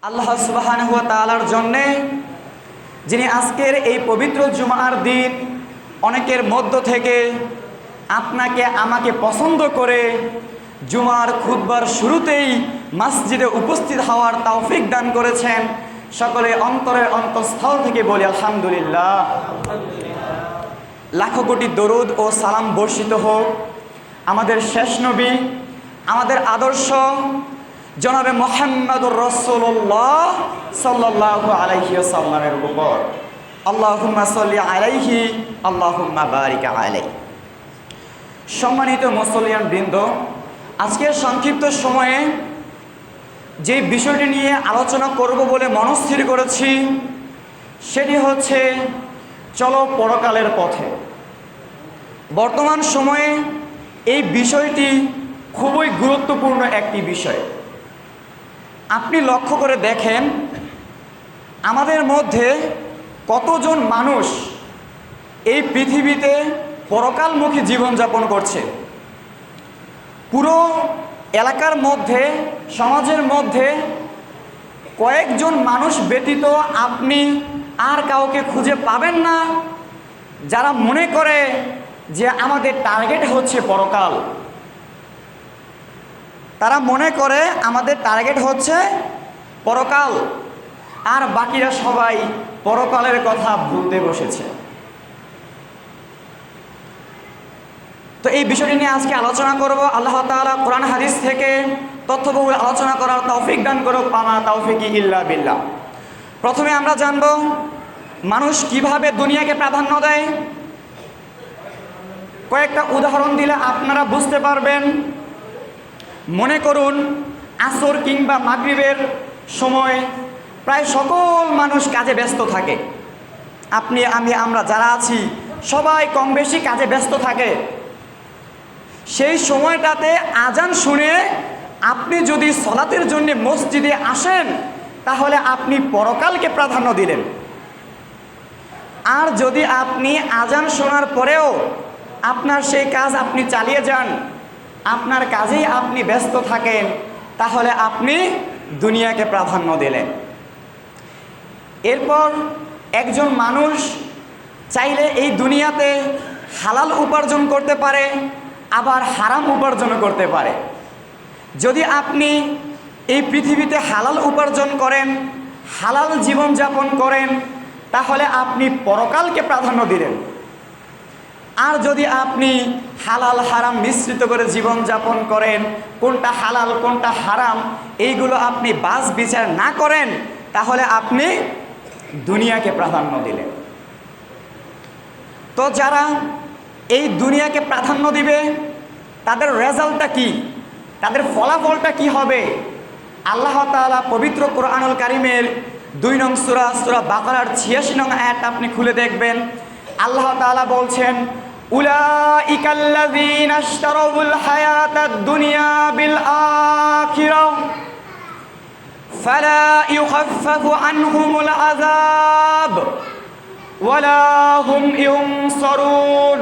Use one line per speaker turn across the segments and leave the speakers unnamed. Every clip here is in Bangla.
আল্লাহ সুবহানাহু ওয়া তাআলার জন্যে যিনি আজকের এই পবিত্র জুমার দিন অনেকের মধ্য থেকে আপনাকে আমাকে পছন্দ করে জুমার খুতবার শুরুতেই মসজিদে উপস্থিত হওয়ার তৌফিক দান করেছেন, সকলে অন্তরের অন্তঃস্থল থেকে বলি আলহামদুলিল্লাহ। লাখো কোটি দরুদ ও সালাম বর্ষিত হোক আমাদের শেষ নবী, আমাদের আদর্শ জনাবে মুহাম্মদুর রাসূলুল্লাহ সাল্লাল্লাহু আলাইহি ওয়াসাল্লামের উপর। আল্লাহুম্মা সাল্লি আলাইহি আল্লাহুম্মা বারিক আলাইহি। সম্মানিত মুসলিয়ান বৃন্দ, আজকের সংক্ষিপ্ত সময়ে যে বিষয়টি নিয়ে আলোচনা করব বলে মনস্থির করেছি সেটি হচ্ছে চলো পরকালের পথে। বর্তমান সময়ে এই বিষয়টি খুবই গুরুত্বপূর্ণ একটি বিষয়। আপনি লক্ষ্য করে দেখেন আমাদের মধ্যে কতজন মানুষ এই পৃথিবীতে পরকালমুখী জীবনযাপন করছে। পুরো এলাকার মধ্যে, সমাজের মধ্যে কয়েকজন মানুষ ব্যতীত আপনি আর কাউকে খুঁজে পাবেন না যারা মনে করে যে আমাদের টার্গেট হচ্ছে পরকাল। তারা মনে করে আমাদের টার্গেট হচ্ছে পরকাল, আর বাকিরা সবাই পরকালের কথা ভুলতে বসেছে। তো এই বিষয়টি নিয়ে আজকে আলোচনা করব। আল্লাহ তাআলা কোরআন হাদিস থেকে তথ্যবহুল আলোচনা করার তৌফিক দান করুক, পামা তাওফিকি ইল্লা বিল্লাহ। প্রথমে আমরা জানব মানুষ কিভাবে দুনিয়াকে প্রাধান্য দেয়। কয়েকটা উদাহরণ দিলে আপনারা বুঝতে পারবেন। মনে করুন আসর কিংবা মাগরিবের সময় প্রায় সকল মানুষ কাজে ব্যস্ত থাকে। আপনি, আমি, আমরা যারা আছি সবাই কম বেশি কাজে ব্যস্ত থাকে। সেই সময়টাতে আজান শুনে আপনি যদি সলাতের জন্য মসজিদে আসেন তাহলে আপনি পরকালকে প্রাধান্য দিলেন। আর যদি আপনি আজান শোনার পরেও আপনার সেই কাজ আপনি চালিয়ে যান, আপনার কাজেই আপনি ব্যস্ত থাকেন, তাহলে আপনি দুনিয়াকে প্রাধান্য দিলেন। এরপর একজন মানুষ চাইলে এই দুনিয়াতে হালাল উপার্জন করতে পারে, আবার হারাম উপার্জন করতে পারে। যদি আপনি এই পৃথিবীতে হালাল উপার্জন করেন, হালাল জীবনযাপন করেন, তাহলে আপনি পরকালকে প্রাধান্য দিলেন। আর যদি আপনি হালাল হারাম মিশ্রিত করে জীবনযাপন করেন, কোনটা হালাল কোনটা হারাম এইগুলো আপনি বাছ বিচার না করেন, তাহলে আপনি দুনিয়াকে প্রাধান্য দিলেন। তো যারা এই দুনিয়াকে প্রাধান্য দিবে তাদের রেজাল্টটা কি, তাদের ফলাফলটা কি হবে? আল্লাহ তাআলা পবিত্র কোরআনুল কারীমের 2 নং সূরা, সূরা বাকারার 86 নং আয়াত আপনি খুলে দেখবেন। আল্লাহ তাআলা বলছেন, উলাইকাল্লাযীনা ইশতারাউল হায়াতাদ দুনিয়া বিল আখিরাহ ফালা ইউখাফফাফু আনহুমুল আযাব ওয়ালা হুম ইউনসারুন।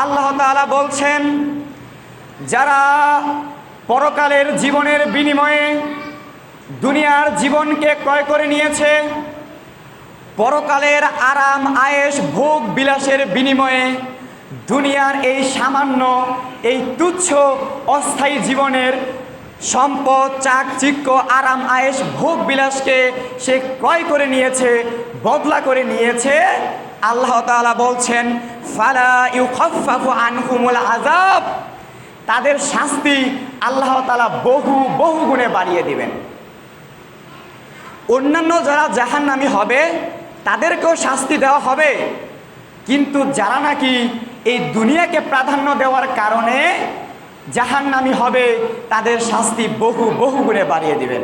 আল্লাহ তাআলা বলছেন, যারা পরকালের জীবনের বিনিময়ে দুনিয়ার জীবনকে ক্রয় করে নিয়েছে, পরকালের আরাম আয়েশ ভোগ বিলাসের বিনিময়ে দুনিয়ার এই সামান্য, এই তুচ্ছ অস্থায়ী জীবনের সম্পদ, চাকচিক্য, আরাম আয়েশ ভোগ বিলাসকে সে ক্রয় করে নিয়েছে, বদলা করে নিয়েছে। আল্লাহ তাআলা বলছেন, ফালা ইউখাফফাফু আনহুমুল আযাব, তাদের শাস্তি আল্লাহ তাআলা বহু বহু গুণে বাড়িয়ে দিবেন। অন্যান্য যারা জাহান্নামী হবে তাদেরকেও শাস্তি দেওয়া হবে, কিন্তু যারা নাকি এই দুনিয়াকে প্রাধান্য দেওয়ার কারণে জাহান্নামী হবে তাদের শাস্তি বহু বহু গুণে বাড়িয়ে দিবেন।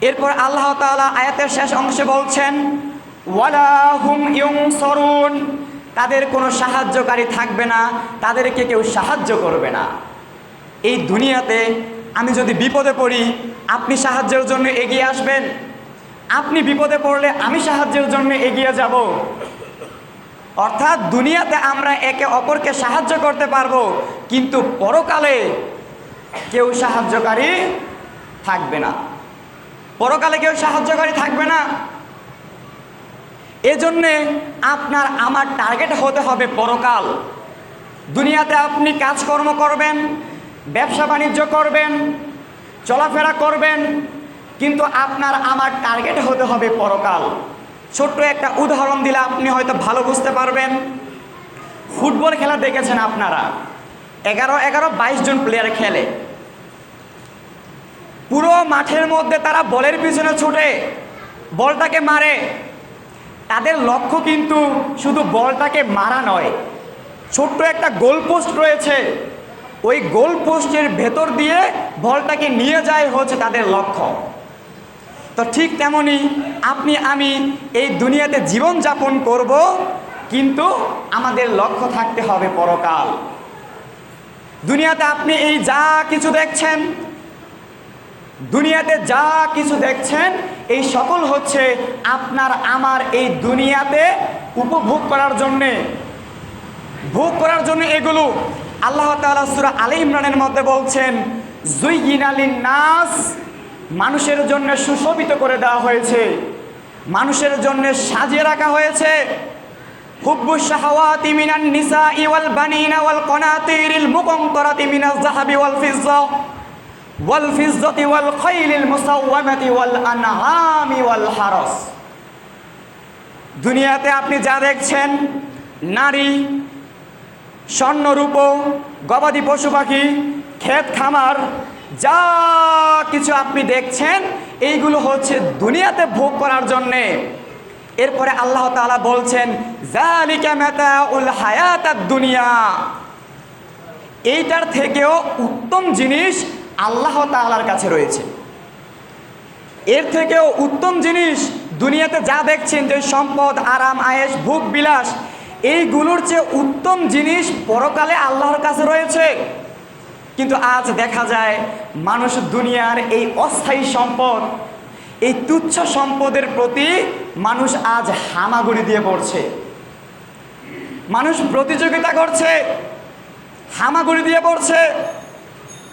এরপর আল্লাহ তাআলা আয়াতের শেষ অংশে বলছেন, ওয়ালা হুম ইউনসারুন, তাদের কোনো সাহায্যকারী থাকবে না, তাদেরকে কেউ সাহায্য করবে না। এই দুনিয়াতে আমি যদি বিপদে পড়ি আপনি সাহায্যের জন্য এগিয়ে আসবেন, আপনি বিপদে পড়লে আমি সাহায্যের জন্য এগিয়ে যাব। অর্থাৎ দুনিয়াতে আমরা একে অপরকে সাহায্য করতে পারবো, কিন্তু পরকালে কেউ সাহায্যকারী থাকবে না, পরকালে কেউ সাহায্যকারী থাকবে না। এজন্যে আপনার আমার টার্গেট হতে হবে পরকাল। দুনিয়াতে আপনি কাজকর্ম করবেন, ব্যবসা বাণিজ্য করবেন, চলাফেরা করবেন, কিন্তু আপনার আমার টার্গেট হতে হবে পরকাল। ছোট্ট একটা উদাহরণ দিলে আপনি হয়তো ভালো বুঝতে পারবেন। ফুটবল খেলা দেখেছেন আপনারা, 11-22 জন প্লেয়ার খেলে, পুরো মাঠের মধ্যে তারা বলের পিছনে ছুটে বলটাকে মারে। তাদের লক্ষ্য কিন্তু শুধু বলটাকে মারা নয়, ছোট্ট একটা গোল পোস্ট রয়েছে, ওই গোল পোস্টের ভেতর দিয়ে বলটাকে নিয়ে যায় হচ্ছে তাদের লক্ষ্য। তো ঠিক তেমনি আপনি আমি এই দুনিয়াতে জীবন যাপন করব, কিন্তু আমাদের লক্ষ্য থাকতে হবে পরকাল। দুনিয়াতে আপনি এই যা কিছু দেখছেন, দুনিয়াতে যা কিছু দেখছেন, এই সকল হচ্ছে আপনার আমার এই দুনিয়াতে উপভোগ করার জন্যে, ভোগ করার জন্য এগুলো। আল্লাহ তাআলা সূরা আলে ইমরানের মধ্যে বলছেন, যুয়িনা লিন-নাস, মানুষের জন্য সুশোভিত করে দেওয়া হয়েছে, মানুষের জন্য সাজিয়ে রাখা হয়েছে। হুব্বুশ শাহাওয়াতি মিনান নিসাই ওয়াল বানিনা ওয়াল কনাতিরিল মুকান্তারাতি মিনাজ যাহাবি ওয়াল ফিজ্জা ওয়াল ফিজ্জাতি ওয়াল খাইলিল মুসাওয়ামাতি ওয়াল আনআমি ওয়াল হারস। দুনিয়াতে আপনি যা দেখছেন, নারী, স্বর্ণরূপ, গবাদি পশু পাখি, ক্ষেত খামার, যা কিছু আপনি দেখছেন, এইগুলো হচ্ছে দুনিয়াতে ভোগ করার জন্যে। এরপরে আল্লাহ তাআলা বলছেন, যালিকা মাতাউল হায়াতাদ দুনিয়া, এইটার থেকেও উত্তম জিনিস আল্লাহ তাআলার কাছে রয়েছে। এর থেকেও উত্তম জিনিস দুনিয়াতে যা দেখছেন, যে সম্পদ, আরাম আয়েশ, ভোগ বিলাস, এইগুলোর চেয়ে উত্তম জিনিস পরকালে আল্লাহর কাছে রয়েছে। কিন্তু আজ দেখা যায় মানুষ দুনিয়ার এই অস্থায়ী সম্পদ, এই তুচ্ছ সম্পদের প্রতি মানুষ আজ হামাগুড়ি দিয়ে পড়ছে, মানুষ প্রতিযোগিতা করছে, হামাগুড়ি দিয়ে পড়ছে।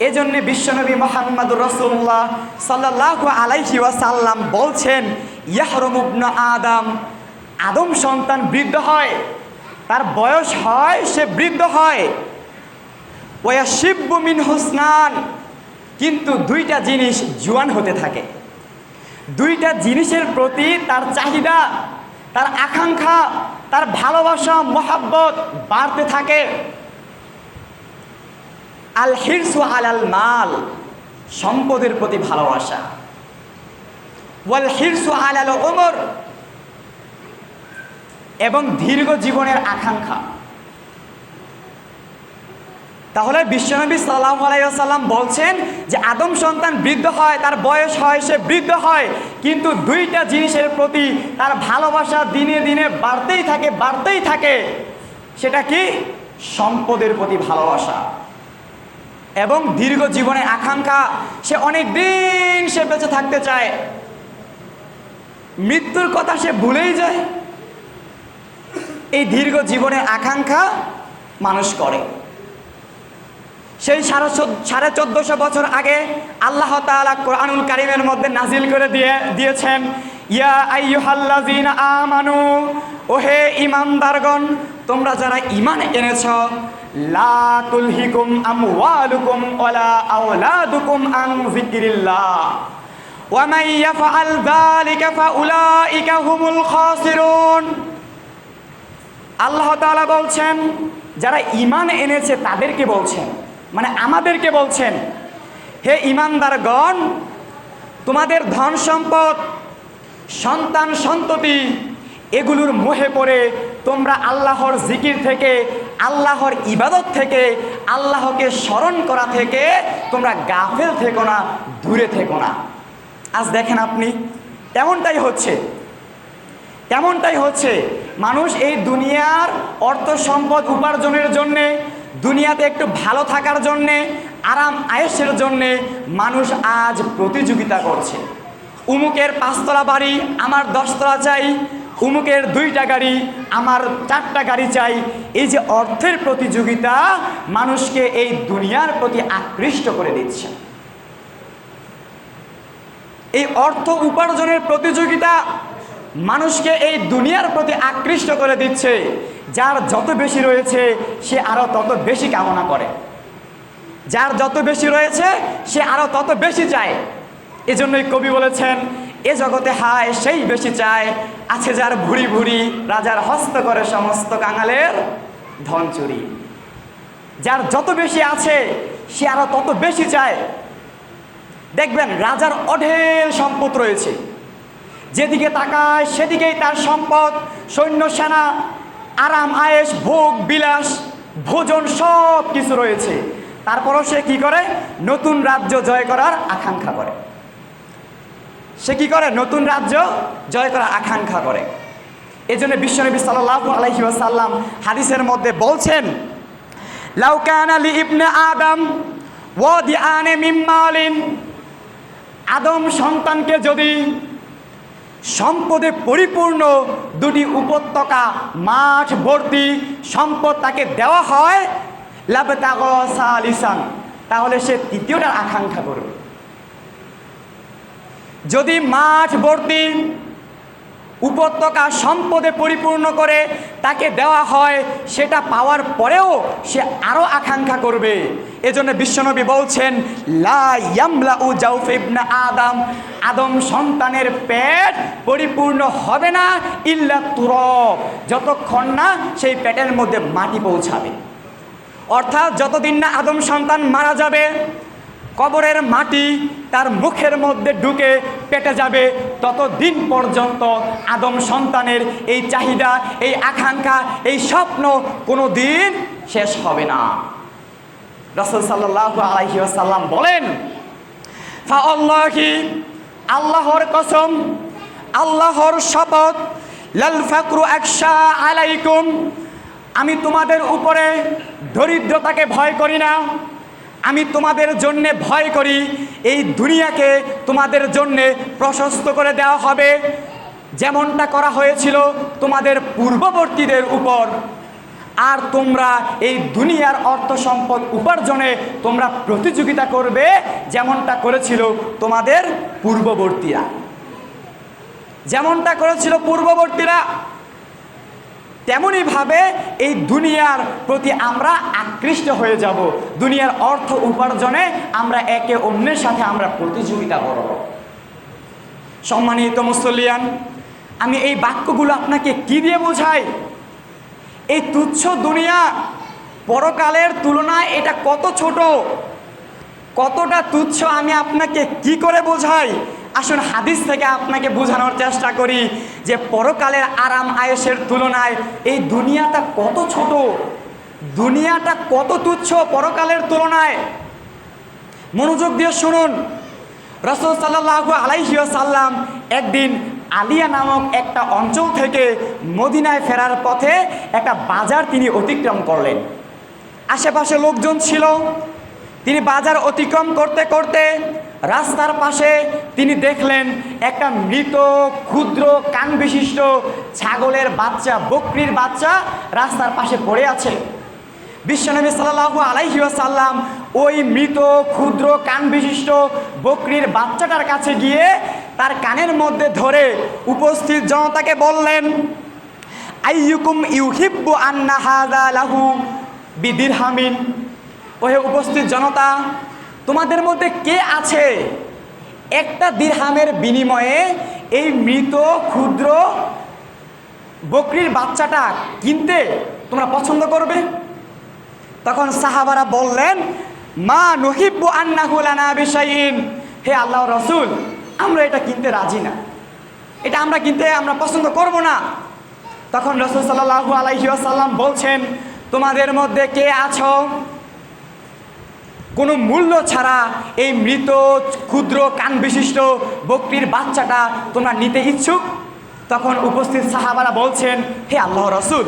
এজন্য বিশ্বনবী মুহাম্মদুর রাসূলুল্লাহ সাল্লাল্লাহু আলাইহি ওয়াসাল্লাম বলছেন, ইয়াহরুমু ইবনু আদম, আদম সন্তান বৃদ্ধ হয়, তার বয়স হয়, সে বৃদ্ধ হয়। ওয়াশিব্বু মিন হুসনান, কিন্তু দুইটা জিনিস জোয়ান হতে থাকে, দুইটা জিনিসের প্রতি তার চাহিদা, তার আকাঙ্ক্ষা, তার ভালোবাসা, মহাব্বত বাড়তে থাকে। আল হিরসু আলাল মাল, সম্পদের প্রতি ভালোবাসা, ওয়াল হিরসু আলাল উমর, এবং দীর্ঘ জীবনের আকাঙ্ক্ষা। তাহলে বিশ্বনবী সাল্লাল্লাহু আলাইহি ওয়াসাল্লাম বলছেন যে আদম সন্তান বৃদ্ধ হয়, তার বয়স হয়, সে বৃদ্ধ হয়, কিন্তু দুইটা জিনিসের প্রতি তার ভালোবাসা দিনে দিনে বাড়তেই থাকে, বাড়তেই থাকে। সেটা কি? সম্পদের প্রতি ভালোবাসা এবং দীর্ঘ জীবনের আকাঙ্ক্ষা। সে অনেক দিন সে বেঁচে থাকতে চায়, মৃত্যুর কথা সে ভুলেই যায়। এই দীর্ঘ জীবনের আকাঙ্ক্ষা মানুষ করে। সেই 1450 বছর আগে আল্লাহ তাআলা কোরআনুল কারীমের মধ্যে নাজিল করে দিয়েছেন, ইয়া আইয়ুহাল্লাযীনা আমানু, ওহে ঈমানদারগণ, তোমরা যারা ঈমান এনেছ, লা তুলহিকুম আমওয়ালুকুম ওয়ালা আওলাদুকুম আন যিকরিল্লাহ ওয়া মান ইয়াফআল যালিকা ফাউলাইকা হুমুল খাসিরুন। আল্লাহ তাআলা বলছেন, যারা ঈমান এনেছে তাদেরকে বলছেন, মানে আমাদেরকে বলছেন, হে ঈমানদারগণ, তোমাদের ধন সম্পদ, সন্তান সন্ততি, এগুলোর মোহে পড়ে তোমরা আল্লাহর জিকির থেকে, আল্লাহর ইবাদত থেকে, আল্লাহকে স্মরণ করা থেকে তোমরা গাফেল থেকো না, দূরে থেকো না। আজ দেখেন আপনি, এমনটাই হচ্ছে। মানুষ এই দুনিয়ার অর্থ সম্পদ উপার্জনের জন্যে, দুনিয়াতে একটু ভালো থাকার জন্যে, আরাম আয়েশের জন্যে মানুষ আজ প্রতিযোগিতা করছে। উমুকের 5 তলা বাড়ি, আমার 10 তলা চাই। উমুকের 2টা গাড়ি, আমার 4টা গাড়ি চাই। এই যে অর্থের প্রতিযোগিতা মানুষকে এই দুনিয়ার প্রতি আকৃষ্ট করে দিচ্ছে। এই অর্থ উপার্জনের প্রতিযোগিতা মানুষকে এই দুনিয়ার প্রতি আকৃষ্ট করে দিচ্ছে। যার যত বেশি রয়েছে সে আরো তত বেশি কামনা করে, যার যত বেশি রয়েছে সে আরো তত বেশি চায়। এজন্যই কবি বলেছেন, এ জগতে হায় সেই বেশি চায়, আছে যার ভুরি ভুরি, রাজার হস্ত করে সমস্ত কাঙালের ধন চুরি। যার যত বেশি আছে সে আরো তত বেশি চায়। দেখবেন রাজার অঢেল সম্পদ রয়েছে, যেদিকে তাকায় সেদিকেই তার সম্পদ, সৈন্য সেনা, আরাম আয়েশ, ভোগ বিলাস, ভোজন সব কিছু রয়েছে। তারপরও সে কি করে? নতুন রাজ্য জয় করার আকাঙ্ক্ষা করে। সে কি করে? নতুন রাজ্য জয় করার আকাঙ্ক্ষা করে। এজন্য বিশ্বনবী সাল্লাল্লাহু আলাইহি ওয়াসাল্লাম হাদিসের মধ্যে বলছেন, লাউ কানা লি ইবনে আদম ওয়াদিআনে মিন মালিন, আদম সন্তানকে যদি সম্পদে পরিপূর্ণ 2টি উপত্যকা, মাঠ ভর্তি সম্পদ তাকে দেওয়া হয়, লাবতাগা সালিসান, তাহলে সে তৃতীয়টার আকাঙ্ক্ষা করবে। যদি মাঠ ভর্তি উপত্যকা সম্পদে পরিপূর্ণ করে তাকে দেওয়া হয়, সেটা পাওয়ার পরেও সে আরো আকাঙ্ক্ষা করবে। এজন্য বিশ্বনবী বলছেন, লা ইয়ামলাউ জাওফ ইবনে আদম, আদম সন্তানের পেট পরিপূর্ণ হবে না ইল্লা তুরাব, যতক্ষণ না সেই পেটের মধ্যে মাটি পৌঁছাবে। অর্থাৎ যতদিন না আদম সন্তান মারা যাবে, কবরের মাটি তার মুখের মধ্যে ঢুকে পেটে যাবে, ততদিন পর্যন্ত আদম সন্তানের এই চাহিদা, এই আকাঙ্ক্ষা, এই স্বপ্ন কোনো দিন শেষ হবে না। রাসূল সাল্লাল্লাহু আলাইহি ওয়াসাল্লাম বলেন, ফাআল্লাহি, আল্লাহর কসম, আল্লাহর শপথ, লাল ফাকরু আকশা আলাইকুম, আমি তোমাদের উপরে দরিদ্রতাকে ভয় করি না, আমি তোমাদের জন্য ভয় করি এই দুনিয়াকে তোমাদের জন্য প্রশস্ত করে দেওয়া হবে, যেমনটা করা হয়েছিল তোমাদের পূর্ববর্তীদের উপর। আর তোমরা এই দুনিয়ার অর্থ সম্পদ উপার্জনে তোমরা প্রতিযোগিতা করবে, যেমনটা করেছিল তোমাদের পূর্ববর্তীরা, যেমনটা করেছিল পূর্ববর্তীরা, তেমনইভাবে এই দুনিয়ার প্রতি আমরা আকৃষ্ট হয়ে যাব। দুনিয়ার অর্থ উপার্জনে আমরা একে অন্যের সাথে আমরা প্রতিযোগিতা করব। সম্মানিত মুসল্লিয়ান, আমি এই বাক্যগুলো আপনাকে কি দিয়ে বোঝাই? এই তুচ্ছ দুনিয়া পরকালের তুলনায় এটা কত ছোট, কতটা তুচ্ছ, আমি আপনাকে কি করে বোঝাই? আসুন হাদিস থেকে আপনাকে বোঝানোর চেষ্টা করি যে পরকালের আরাম আয়েশের তুলনায় এই দুনিয়াটা কত ছোট, দুনিয়াটা কত তুচ্ছ পরকালের তুলনায়। মনোযোগ দিয়ে শুনুন। রাসূল সাল্লাল্লাহু আলাইহি ওয়াসাল্লাম একদিন আলিয়া নামক একটা অঞ্চল থেকে মদিনায় ফেরার পথে একটা বাজার তিনি অতিক্রম করলেন। আশেপাশে লোকজন ছিল। তিনি বাজার অতিক্রম করতে করতে রাস্তার পাশে তিনি দেখলেন একটা মৃত ক্ষুদ্র কান বিশিষ্ট ছাগলের বাচ্চা, বকরির বাচ্চা রাস্তার পাশে পড়ে আছে। বিশ্বনবী সাল্লাল্লাহু আলাইহি ওয়াসাল্লাম ওই মৃত ক্ষুদ্র কান বিশিষ্ট বকরির বাচ্চাটার কাছে গিয়ে তার কানের মধ্যে ধরে উপস্থিত জনতাকে বললেন, আইয়ুকুম ইউহিব্বু আন্না হাযা লাহু বিদিরহামিন, ওহে উপস্থিত জনতা, তোমাদের মধ্যে কে আছে একটা দিরহামের বিনিময়ে এই মৃত ক্ষুদ্র বকরির বাচ্চাটা কিনতে তোমরা পছন্দ করবে? তখন সাহাবারা বললেন, মা নুহিব্বু আন্নাহু লানা বিশাইইন, হে আল্লাহর রাসূল, আমরা এটা কিনতে রাজি না, এটা আমরা কিনতে আমরা পছন্দ করব না। তখন রাসূল সাল্লাল্লাহু আলাইহি ওয়াসাল্লাম বলছেন, তোমাদের মধ্যে কে আছো কোনো মূল্য ছাড়া এই মৃত ক্ষুদ্র কান বিশিষ্ট বকরির বাচ্চাটা তোমরা নিতে ইচ্ছুক? তখন উপস্থিত সাহাবারা বলছেন, হে আল্লাহর রাসূল,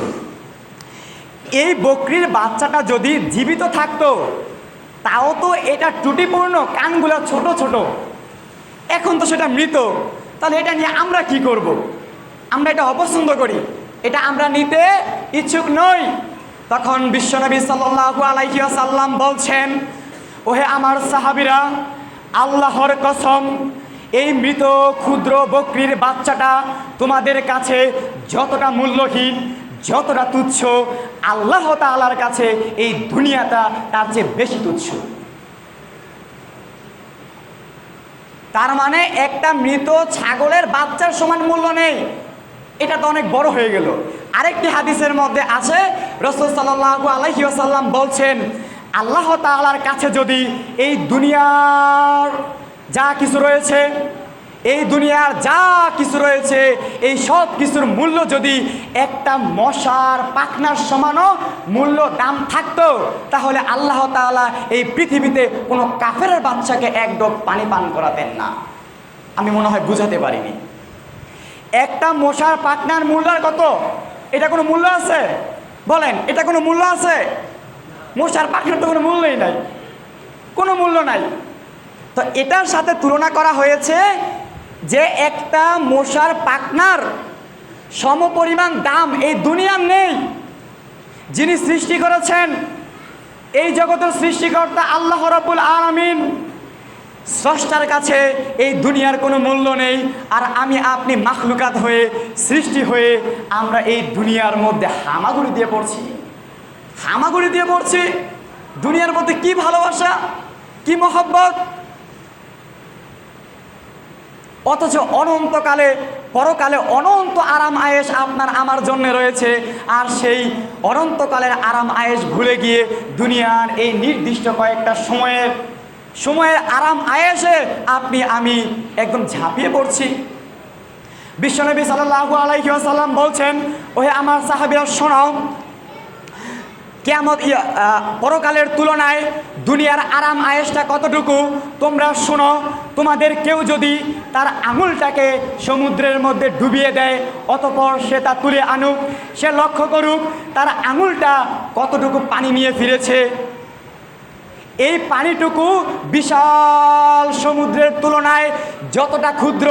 এই বকরির বাচ্চাটা যদি জীবিত থাকতো তাও তো এটা ত্রুটিপূর্ণ, কানগুলো ছোট ছোট, এখন তো সেটা মৃত, তাহলে এটা নিয়ে আমরা কি করব? আমরা এটা অপছন্দ করি, এটা আমরা নিতে ইচ্ছুক নই। তখন বিশ্বনবী সাল্লাল্লাহু আলাইহি ওয়াসাল্লাম বলছেন, ওহে আমার সাহাবীরা, আল্লাহর কসম, এই মৃত ক্ষুদ্র বকরির বাচ্চাটা তোমাদের কাছে যতটা মূল্যহীন, যতটা তুচ্ছ, আল্লাহ তাআলার কাছে এই দুনিয়াটা তার চেয়ে বেশি তুচ্ছ। তার মানে একটা মৃত ছাগলের বাচ্চার সমান মূল্য নেই, এটা তো অনেক বড় হয়ে গেল। আরেকটি হাদিসের মধ্যে আছে, রাসূল সাল্লাল্লাহু আলাইহি ওয়াসাল্লাম বলছেন, আল্লাহ তাআলার কাছে যদি এই দুনিয়ার যা কিছু রয়েছে, এই দুনিয়ার যা কিছু রয়েছে, এই সব কিছুর মূল্য যদি একটা মশার পাখনার সমানও মূল্য দাম থাকতো, তাহলে আল্লাহ তাআলা এই পৃথিবীতে কোনো কাফেরের বাচ্চাকে এক ডোব পানি পান করাতেন না। আমি মনে হয় বুঝাতে পারিনি। একটা মশার পাখনার মূল্য কত? এটা কোনো মূল্য আছে? বলেন, এটা কোনো মূল্য আছে? মশার পাখনার তো কোনো মূল্যই নাই, কোনো মূল্য নাই। তো এটার সাথে তুলনা করা হয়েছে যে একটা মশার পাখনার সমপরিমাণ দাম এই দুনিয়ার নেই। যিনি সৃষ্টি করেছেন, এই জগতের সৃষ্টিকর্তা আল্লাহ রাব্বুল আলামিন, স্রষ্টার কাছে এই দুনিয়ার কোনো মূল্য নেই। আর আমি আপনি মাখলুকাত হয়ে, সৃষ্টি হয়ে আমরা এই দুনিয়ার মধ্যে হামাগুড়ি দিয়ে পড়ছি, হামাগুড়ি দিয়ে পড়ছি। দুনিয়ার মধ্যে কি ভালোবাসা, কি মহব্বত, অথচ অনন্তকালে, পরকালে অনন্ত আরাম আয়েশ আপনার আমার জন্য রয়েছে। আর সেই অনন্তকালের আরাম আয়েশ ভুলে গিয়ে দুনিয়ার এই নির্দিষ্ট কয়েকটা সময়ের আরাম আয়েশে আপনি আমি একদম ঝাঁপিয়ে পড়ছি। বিশ্বনবী সাল্লাল্লাহু আলাইহি ওয়াসাল্লাম বলছেন, ওহে আমার সাহাবীরা শোনো, কিয়ামত পরকালের তুলনায় দুনিয়ার আরাম আয়েশটা কতটুকু তোমরা শোনো। তোমাদের কেউ যদি তার আঙুলটাকে সমুদ্রের মধ্যে ডুবিয়ে দেয়, অতঃপর সে তা তুলে আনুক, সে লক্ষ্য করুক তার আঙুলটা কতটুকু পানি নিয়ে ফিরেছে। এই পানিটুকু বিশাল সমুদ্রের তুলনায় যতটা ক্ষুদ্র,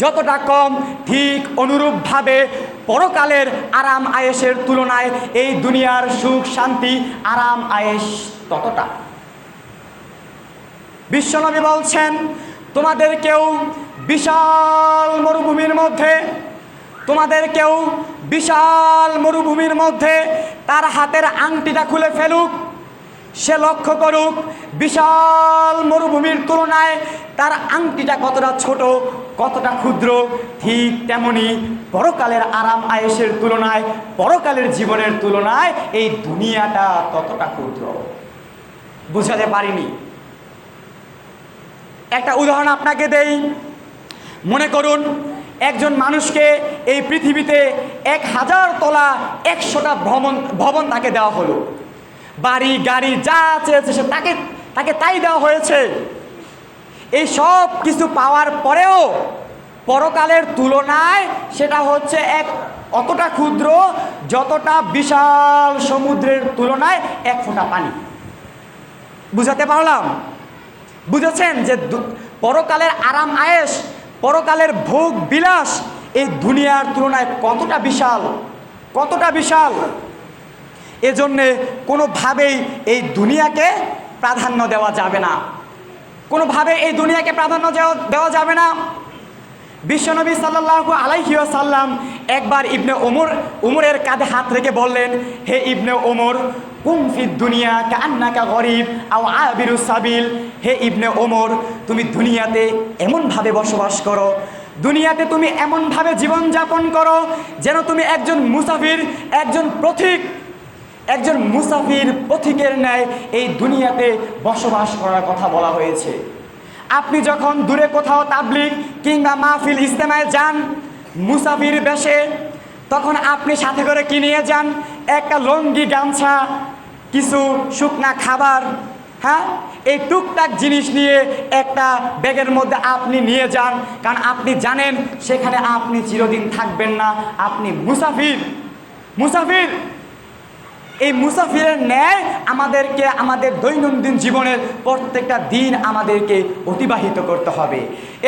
যতটা কম, ঠিক অনুরূপভাবে পরকালের আরাম আয়েশের তুলনায় এই দুনিয়ার সুখ শান্তি আরাম আয়েশ ততটা। বিশ্বনবী বলছেন, তোমাদের কেউ বিশাল মরুভূমির মধ্যে তার হাতের আংটিটা খুলে ফেলুক, সে লক্ষ্য করুক বিশাল মরুভূমির তুলনায় তার আংটিটা কতটা ছোট, কতটা ক্ষুদ্র। ঠিক তেমনি পরকালের আরাম আয়েশের তুলনায়, পরকালের জীবনের তুলনায় এই দুনিয়াটা ততটা ক্ষুদ্র। বুঝাতে পারিনি। একটা উদাহরণ আপনাকে দেই। মনে করুন একজন মানুষকে এই পৃথিবীতে 1000 তলা 100টা ভবন তাকে দেওয়া হলো, বাড়ি গাড়ি যা চেয়েছে সে তাকে তাই দেওয়া হয়েছে। এই সব কিছু পাওয়ার পরেও পরকালের তুলনায় সেটা হচ্ছে অতটা ক্ষুদ্র যতটা বিশাল সমুদ্রের তুলনায় 1 ফোঁটা পানি। বুঝাতে পারলাম? বুঝেছেন যে পরকালের আরাম আয়েশ, পরকালের ভোগ বিলাস এই দুনিয়ার তুলনায় কতটা বিশাল, কতটা বিশাল। এজন্যে কোনোভাবেই এই দুনিয়াকে প্রাধান্য দেওয়া যাবে না, কোনোভাবে এই দুনিয়াকে প্রাধান্য দেওয়া যাবে না। বিশ্বনবী সাল্লাল্লাহু আলাইহি ওয়াসাল্লাম একবার ইবনে উমরের কাঁধে হাত রেখে বললেন, হে ইবনে ওমর, কুম ফিদ দুনিয়া কান্নাকা গরিব আও আবিরুস সাবিল। হে ইবনে ওমর, তুমি দুনিয়াতে এমনভাবে বসবাস করো, দুনিয়াতে তুমি এমনভাবে জীবনযাপন করো যেন তুমি একজন মুসাফির, একজন পথিক, একজন মুসাফির পথিকের ন্যায় এই দুনিয়াতে বসবাস করার কথা বলা হয়েছে। আপনি যখন দূরে কোথাও তাবলীগ কিংবা মাহফিল ইজতেমায় যান মুসাফির বেশে, তখন আপনি সাথে করে কি নিয়ে যান? একটা লুঙ্গি, গামছা, কিছু শুকনা খাবার, হ্যাঁ, এই টুকটাক জিনিস নিয়ে একটা ব্যাগের মধ্যে আপনি নিয়ে যান। কারণ আপনি জানেন সেখানে আপনি চিরদিন থাকবেন না, আপনি মুসাফির। এই মুসাফিরের ন্যায় আমাদেরকে আমাদের দৈনন্দিন জীবনের প্রত্যেকটা দিন আমাদেরকে অতিবাহিত করতে হবে।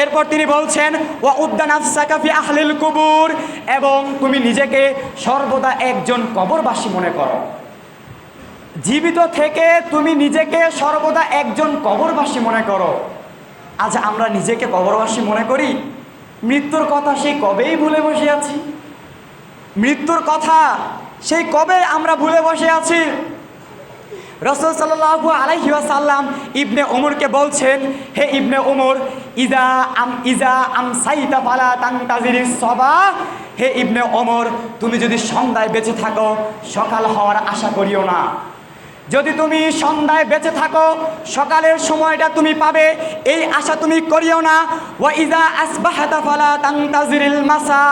এরপর তিনি বলছেন ওয়া উদ্দানাফসাকা ফি আহলিল কুবুর, এবং তুমি নিজেকে সর্বদা একজন কবরবাসী মনে করো। জীবিত থেকে তুমি নিজেকে সর্বদা একজন কবরবাসী মনে করো। আজ আমরা নিজেকে কবরবাসী মনে করি? মৃত্যুর কথা সেই কবেই ভুলে বসে আছি। মৃত্যুর কথা সেই কবে আমরা ভুলে বসে আছি। রাসূল সাল্লাল্লাহু আলাইহি ওয়াসাল্লাম ইবনে ওমরকে বলছেন, হে ইবনে ওমর, ইজা আমসাইতা ফালা তানতাজিরিস সাবাহ, হে ইবনে ওমর, তুমি যদি সন্ধ্যায় বেঁচে থাকো সকাল হওয়ার আশা করিও না। যদি তুমি সন্ধ্যায় বেঁচে থাকো সকালের সময়টা তুমি পাবে এই আশা তুমি করিও না। ওয়া ইজা আসবাহাতা ফালা তানতাজিরিল মাসা,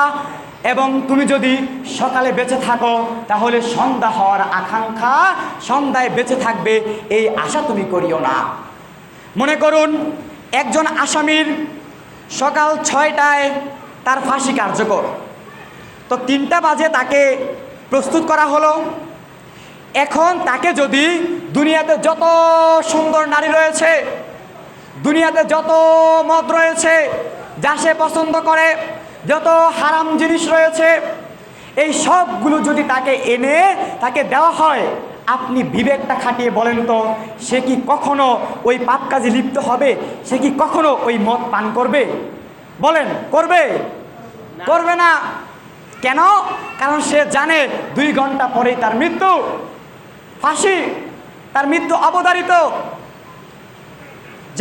এবং তুমি যদি সকালে বেঁচে থাকো তাহলে সন্ধ্যা হওয়ার আকাঙ্ক্ষা, সন্ধ্যায় বেঁচে থাকবে এই আশা তুমি করিও না। মনে করুন একজন আসামির সকাল 6টায় তার ফাঁসি কার্যকর, তো 3টা বাজে তাকে প্রস্তুত করা হলো। এখন তাকে যদি দুনিয়াতে যত সুন্দর নারী রয়েছে, দুনিয়াতে যত মদ রয়েছে যা সে পছন্দ করে, যত হারাম জিনিস রয়েছে, এই সবগুলো যদি তাকে এনে তাকে দেওয়া হয়, আপনি বিবেকটা খাটিয়ে বলেন তো সে কি কখনো ওই পাপ কাজে লিপ্ত হবে? সে কি কখনো ওই মদ পান করবে? বলেন, করবে? করবে না। কেন? কারণ সে জানে 2 ঘন্টা পরেই তার মৃত্যু, ফাঁসি, তার মৃত্যু অবধারিত।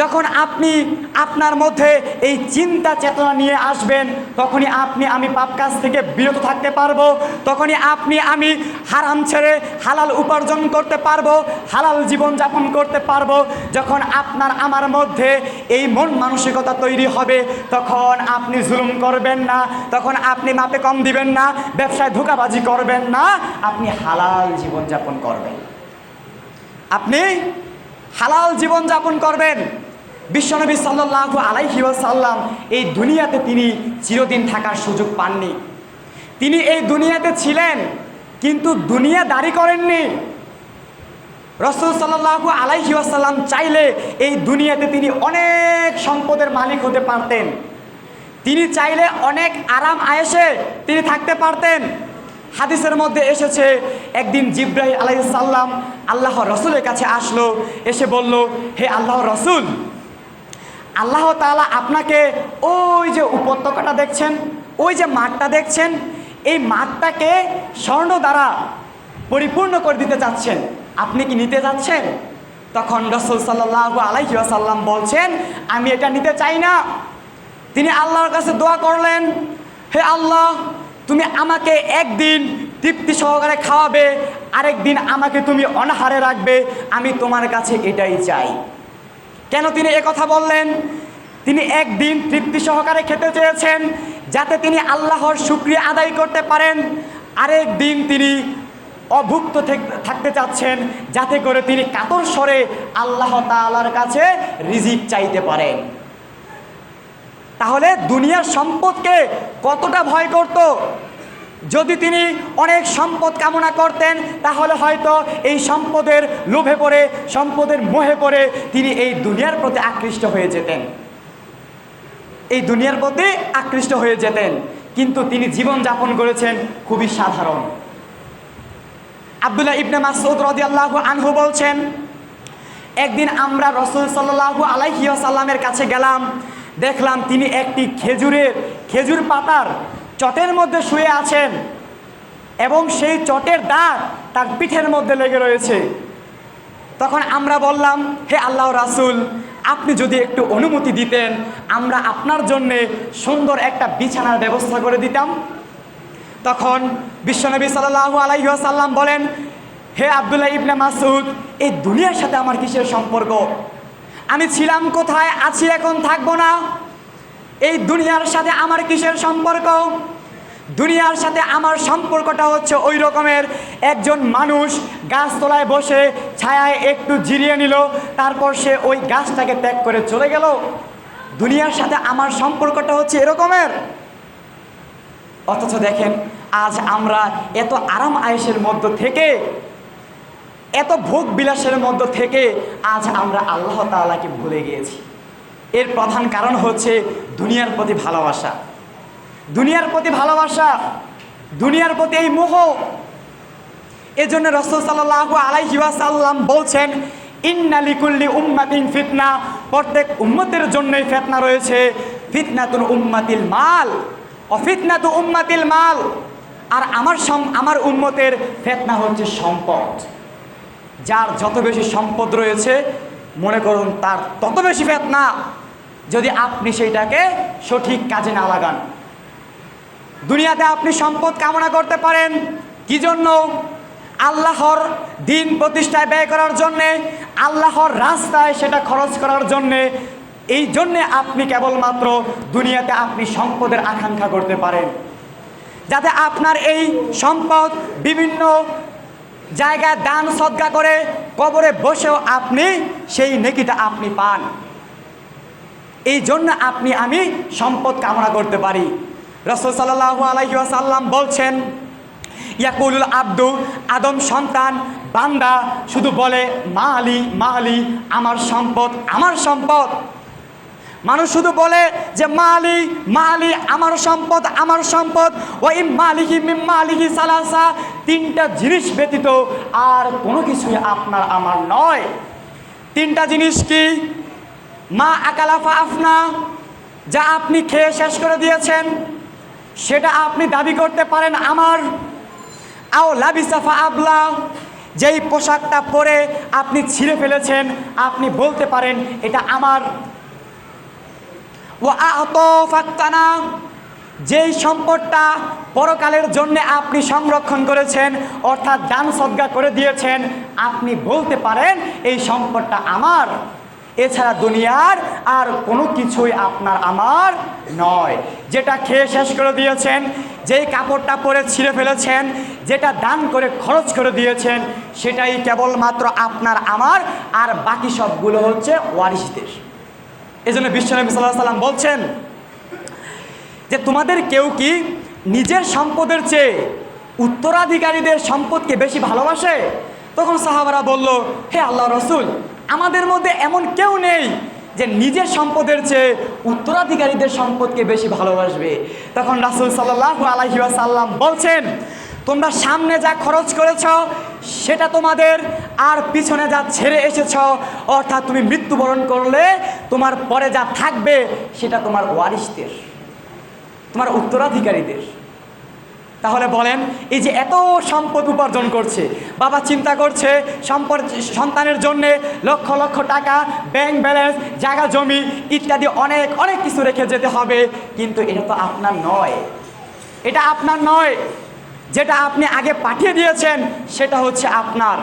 যখন আপনি আপনার মধ্যে এই চিন্তা চেতনা নিয়ে আসবেন তখনই আপনি আমি পাপ কাজ থেকে বিরত থাকতে পারবো, তখনই আপনি আমি হারাম ছেড়ে হালাল উপার্জন করতে পারবো, হালাল জীবন যাপন করতে পারবো। যখন আপনার আমার মধ্যে এই মন মানসিকতা তৈরি হবে তখন আপনি জুলুম করবেন না, তখন আপনি মাপে কম দিবেন না, ব্যবসায় ধোঁকাবাজি করবেন না, আপনি হালাল জীবন যাপন করবেন, আপনি হালাল জীবন যাপন করবেন। বিশ্বনবী সাল্লাল্লাহু আলাইহি ওয়াসাল্লাম এই দুনিয়াতে তিনি চিরদিন থাকার সুযোগ পাননি। তিনি এই দুনিয়াতে ছিলেন কিন্তু দুনিয়াদারি করেননি। রাসূল সাল্লাল্লাহু আলাইহি ওয়াসাল্লাম চাইলে এই দুনিয়াতে তিনি অনেক সম্পদের মালিক হতে পারতেন, তিনি চাইলে অনেক আরাম আয়েশে তিনি থাকতে পারতেন। হাদিসের মধ্যে এসেছে একদিন জিবরাইল আলাইহিস সালাম আল্লাহর রাসূলের কাছে আসলো, এসে বলল, হে আল্লাহর রাসূল, আল্লাহ তাআলা আপনাকে ওই যে উপত্যকাটা দেখছেন, ওই যে মাঠটা দেখছেন, এই মাঠটাকে স্বর্ণ দ্বারা পরিপূর্ণ করে দিতে চাচ্ছেন, আপনি কি নিতে যাচ্ছেন? তখন রাসূল সাল্লাল্লাহু আলাইহি ওয়াসাল্লাম বলছেন, আমি এটা নিতে চাই না। তিনি আল্লাহর কাছে দোয়া করলেন, হে আল্লাহ, তুমি আমাকে একদিন তৃপ্তি সহকারে খাওয়াবে, আরেকদিন আমাকে তুমি অনাহারে রাখবে, আমি তোমার কাছে এটাই চাই। কেন তিনি কথা বললেন? তিনি একদিন তৃপ্তি সহকারে খেতে চেয়েছেন যাতে তিনি আল্লাহর শুকরিয়া আদায় করতে পারেন, আরেক দিন তিনি অভুক্ত থাকতে চাচ্ছেন যাতে করে তিনি কাতর স্বরে আল্লাহ তাআলার কাছে রিজিক চাইতে পারেন। তাহলে দুনিয়ার সম্পদকে কতটা ভয় করত? যদি তিনি অনেক সম্পদ কামনা করতেন তাহলে হয়তো এই সম্পদের লোভে পড়ে, সম্পদের মোহে পড়ে তিনি এই দুনিয়ার প্রতি আকৃষ্ট হয়ে যেতেন, এই দুনিয়ার প্রতি আকৃষ্ট হয়ে যেতেন। কিন্তু তিনি জীবন যাপন করেছেন খুবই সাধারণ। আব্দুল্লাহ ইবনে মাসউদ রাদিয়াল্লাহু আনহু বলছেন, একদিন আমরা রাসূল সাল্লাল্লাহু আলাইহি ওয়াসাল্লামের কাছে গেলাম, দেখলাম তিনি একটি খেজুর পাতার চটের মধ্যে শুয়ে আছেন এবং সেই চটের দাগ তার পিঠের মধ্যে লেগে রয়েছে। তখন আমরা বললাম, হে আল্লাহর রাসূল, আপনি যদি একটু অনুমতি দিতেন আমরা আপনার জন্যে সুন্দর একটা বিছানার ব্যবস্থা করে দিতাম। তখন বিশ্বনবী সাল্লাল্লাহু আলাইহি ওয়াসাল্লাম বলেন, হে আব্দুল্লাহ ইবনে মাসউদ, এই দুনিয়ার সাথে আমার কিসের সম্পর্ক? আমি ছিলাম কোথায়, আছি এখন, থাকবো না। এই দুনিয়ার সাথে আমার কিসের সম্পর্ক? দুনিয়ার সাথে আমার সম্পর্কটা হচ্ছে ওই রকমের, একজন মানুষ গাছতলায় বসে ছায়ায় একটু জিরিয়ে নিল, তারপর সে ওই গাছটাকে ত্যাগ করে চলে গেল। দুনিয়ার সাথে আমার সম্পর্কটা হচ্ছে এরকমের। অথচ দেখেন আজ আমরা এত আরাম আয়েশের মধ্য থেকে এত ভোগ বিলাসের মধ্য থেকে আজ আমরা আল্লাহ তাআলাকে ভুলে গিয়েছি। এর প্রধান কারণ হচ্ছে দুনিয়ার প্রতি ভালোবাসা, দুনিয়ার প্রতি ভালোবাসা, দুনিয়ার প্রতি এই মোহ। এজন্য রাসূল সাল্লাল্লাহু আলাইহি ওয়াসাল্লাম বলছেন, ইন্না লিকুল্লি উম্মাতিন ফিতনা, প্রত্যেক উম্মতের জন্যই ফিতনা রয়েছে। ফিতনাতুল উম্মাতিল মাল ও ফিতনাতু উম্মাতিল মাল, আর আমার উম্মতের ফিতনা হচ্ছে সম্পদ। যার যত বেশি সম্পদ রয়েছে মনে করুন তার তত বেশি ফিতনা, যদি আপনি সেইটাকে সঠিক কাজে না লাগান। দুনিয়াতে আপনি সম্পদ কামনা করতে পারেন কি জন্য? আল্লাহর দিন প্রতিষ্ঠায় ব্যয় করার জন্যে, আল্লাহর রাস্তায় সেটা খরচ করার জন্যে। এই জন্যে আপনি কেবলমাত্র দুনিয়াতে আপনি সম্পদের আকাঙ্ক্ষা করতে পারেন, যাতে আপনার এই সম্পদ বিভিন্ন জায়গায় দান সদকা করে কবরে বসেও আপনি সেই নেকিটা আপনি পান। এই জন্য আমি সম্পদ কামনা করতে পারি। রাসূল সাল্লাল্লাহু আলাইহি ওয়াসাল্লাম বলছেন, ইয়াকুলুল আব্দু, আদম সন্তান বান্দা শুধু বলে মালি মালি, আমার সম্পদ আমার সম্পদ। মানুষ শুধু বলে যে মালি মালি, আমার সম্পদ আমার সম্পদ। ওই মালিহি মিম মালিহি সালাসা, তিনটা জিনিস ব্যতীত আর কোনো কিছুই আপনার আমার নয়। তিনটা জিনিস কি? মা আকালাফা আফনা, যা আপনি খেয়ে শেষ করে দিয়েছেন সেটা আপনি দাবি করতে পারেন আমার। আও লাবিসাফা আবলা, যেই পোশাকটা পরে আপনি ছিঁড়ে ফেলেছেন আপনি বলতে পারেন এটা আমার। ও আতফাক্তানা, যেই সম্পদটা পরকালের জন্য আপনি সংরক্ষণ করেছেন অর্থাৎ দান সদকা করে দিয়েছেন, আপনি বলতে পারেন এই সম্পদটা আমার। এছাড়া দুনিয়ার আর কোনো কিছুই আপনার আমার নয়। যেটা খেয়ে শেষ করে দিয়েছেন, যেই কাপড়টা পরে ছিঁড়ে ফেলেছেন, যেটা দান করে খরচ করে দিয়েছেন, সেটাই কেবলমাত্র আপনার আমার, আর বাকি সবগুলো হচ্ছে ওয়ারিসদের। এই জন্য বিশ্বনবী সাল্লাল্লাহু আলাইহি ওয়াসাল্লাম বলছেন যে তোমাদের কেউ কি নিজের সম্পদের চেয়ে উত্তরাধিকারীদের সম্পদকে বেশি ভালোবাসে? তখন সাহাবারা বলল, হে আল্লাহ রসুল, আমাদের মধ্যে এমন কেউ নেই যে নিজের সম্পদের চেয়ে উত্তরাধিকারীদের সম্পদকে বেশি ভালোবাসবে। তখন রাসূল সাল্লাল্লাহু আলাইহি ওয়াসাল্লাম বলছেন, তোমরা সামনে যা খরচ করেছ সেটা তোমাদের, আর পিছনে যা ছেড়ে এসেছ অর্থাৎ তুমি মৃত্যুবরণ করলে তোমার পরে যা থাকবে সেটা তোমার ওয়ারিসদের, তোমার উত্তরাধিকারীদের। তাহলে বলেন, এই যে এত সম্পদ উপার্জন করছে, বাবা চিন্তা করছে সম্পদ সন্তানের জন্যে লক্ষ লক্ষ টাকা, ব্যাংক ব্যালেন্স, জায়গা জমি ইত্যাদি অনেক অনেক কিছু রেখে যেতে হবে, কিন্তু এটা তো আপনার নয়, এটা আপনার নয়। যেটা আপনি আগে পাঠিয়ে দিয়েছেন সেটা হচ্ছে আপনার।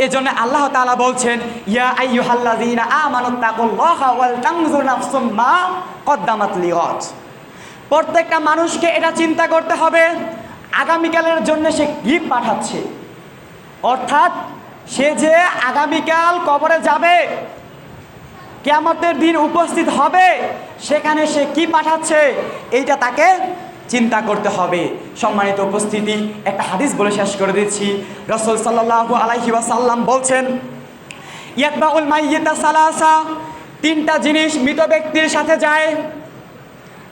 এজন্য আল্লাহ তাআলা বলছেন, ইয়া আইয়ুহাল্লাযীনা আমানুত্তাকুল্লাহা ওয়াল তানজুর নাফসুম মা কদ্দামাত লিগাদ। প্রত্যেকটা মানুষকে এটা চিন্তা করতে হবে আগামীকালের জন্য সে কি পাঠাচ্ছে, অর্থাৎ সে যে আগামীকাল কবরে যাবে, কিয়ামতের দিন উপস্থিত হবে, সেখানে সে কি পাঠাচ্ছে এইটা তাকে চিন্তা করতে হবে। সম্মানিত উপস্থিতি, একটা হাদিস বলে শেষ করে দিচ্ছি। রাসূল সাল্লাল্লাহু আলাইহি ওয়াসাল্লাম বলছেন, ইয়াতবাউল মাইয়িতা সালাসা, তিনটা জিনিস মৃত ব্যক্তির সাথে যায়।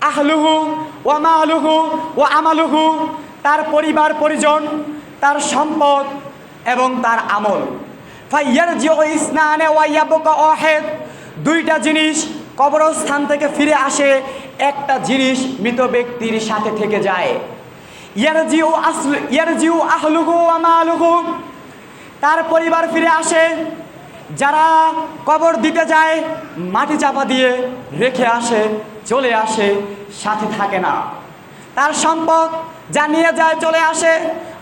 আহলুহু ওয়া মালুহু ওয়া আমালুহু, তার পরিবার পরিজন, তার সম্পদ এবং তার আমল। ফায়ারজিউ ইসনানে ওয়া ইয়াবকা ওয়াহিদ, দুইটা জিনিস কবরস্থান থেকে ফিরে আসে, একটা জিনিস মৃত ব্যক্তির সাথে থেকে যায়। ইয়ারজিউ আহলুহু ওয়া মালুহু, তার পরিবার ফিরে আসে। যারা কবর দিতে যায় মাটি চাপা দিয়ে রেখে আসে, চলে আসে, সাথে থাকে না। তার সম্পদ যা নিয়ে যায় চলে আসে।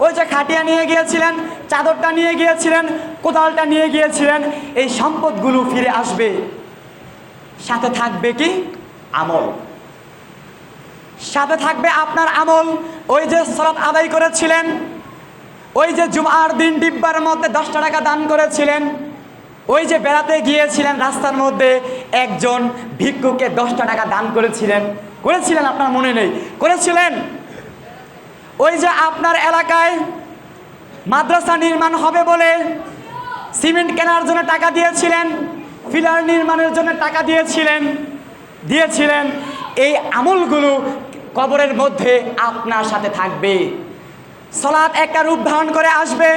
ওই যে খাটিয়া নিয়ে গিয়েছিলেন, চাদরটা নিয়ে গিয়েছিলেন, কোদালটা নিয়ে গিয়েছিলেন, এই সম্পদগুলো ফিরে আসবে। সাথে থাকবে কি? আমল। সাথে থাকবে আপনার আমল। ওই যে সালাত আদায় করেছিলেন, ওই যে জুমার দিন ডিব্বার মধ্যে 10 টাকা দান করেছিলেন, ওই যে বেড়াতে গিয়েছিলেন রাস্তার মধ্যে একজন ভিক্ষুকে 10 টাকা দান করেছিলেন, আপনার মনে নেই? করেছিলেন। ওই যে আপনার এলাকায় মাদ্রাসা নির্মাণ হবে বলে সিমেন্ট কেনার জন্য টাকা দিয়েছিলেন, পিলার নির্মাণের জন্য টাকা দিয়েছিলেন। এই আমলগুলো কবরের মধ্যে আপনার সাথে থাকবে। সালাত একটা রূপ ধারণ করে আসবে।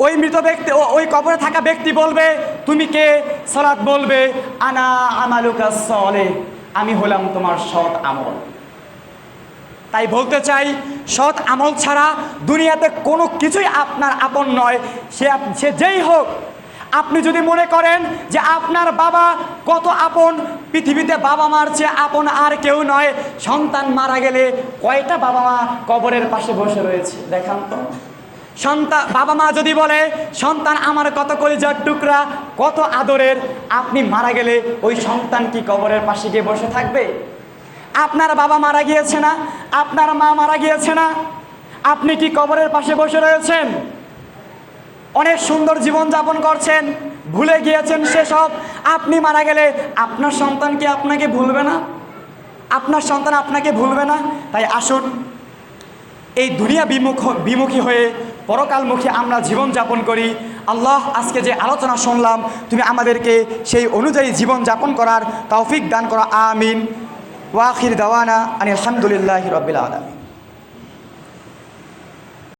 ওই মৃত ব্যক্তি, ওই কবরে থাকা ব্যক্তি বলবে, তুমি কে? সালাত বলবে, আনা আমালুকা সলে, আমি হলাম তোমার সৎ আমল। তাই বলতে চাই, সৎ আমল ছাড়া দুনিয়াতে কোনো কিছুই আপনার আপন নয়। সে যেই হোক। আপনি যদি মনে করেন যে আপনার বাবা কত আপন, পৃথিবীতে বাবা মার চেয়ে আপন আর কেউ নয়। সন্তান মারা গেলে কয়টা বাবা মা কবরের পাশে বসে রয়েছে দেখান তো। বাবা মা যদি বলে সন্তান আমার কত কলিজার টুকরা, কত আদরের, আপনি মারা গেলে ওই সন্তান কি কবরের পাশে গিয়ে বসে থাকবে? আপনার বাবা মারা গিয়েছে না, আপনার মা মারা গিয়েছে না, আপনি কি কবরের পাশে বসে রয়েছেন? অনেক সুন্দর জীবন যাপন করছেন, ভুলে গিয়েছেন সেসব। আপনি মারা গেলে আপনার সন্তান কি আপনাকে ভুলবে না? আপনার সন্তান আপনাকে ভুলবে না? তাই আসুন, এই দুনিয়া বিমুখী হয়ে পরকালমুখী আমরা জীবন যাপন করি। আল্লাহ আজকে যে আলোচনা শুনলাম, তুমি আমাদেরকে সেই অনুযায়ী জীবন যাপন করার তৌফিক দান করো। আমিন। ওয়া আখির দাওয়ানা আনিল হামদুলিল্লাহি রাব্বিল আলামিন।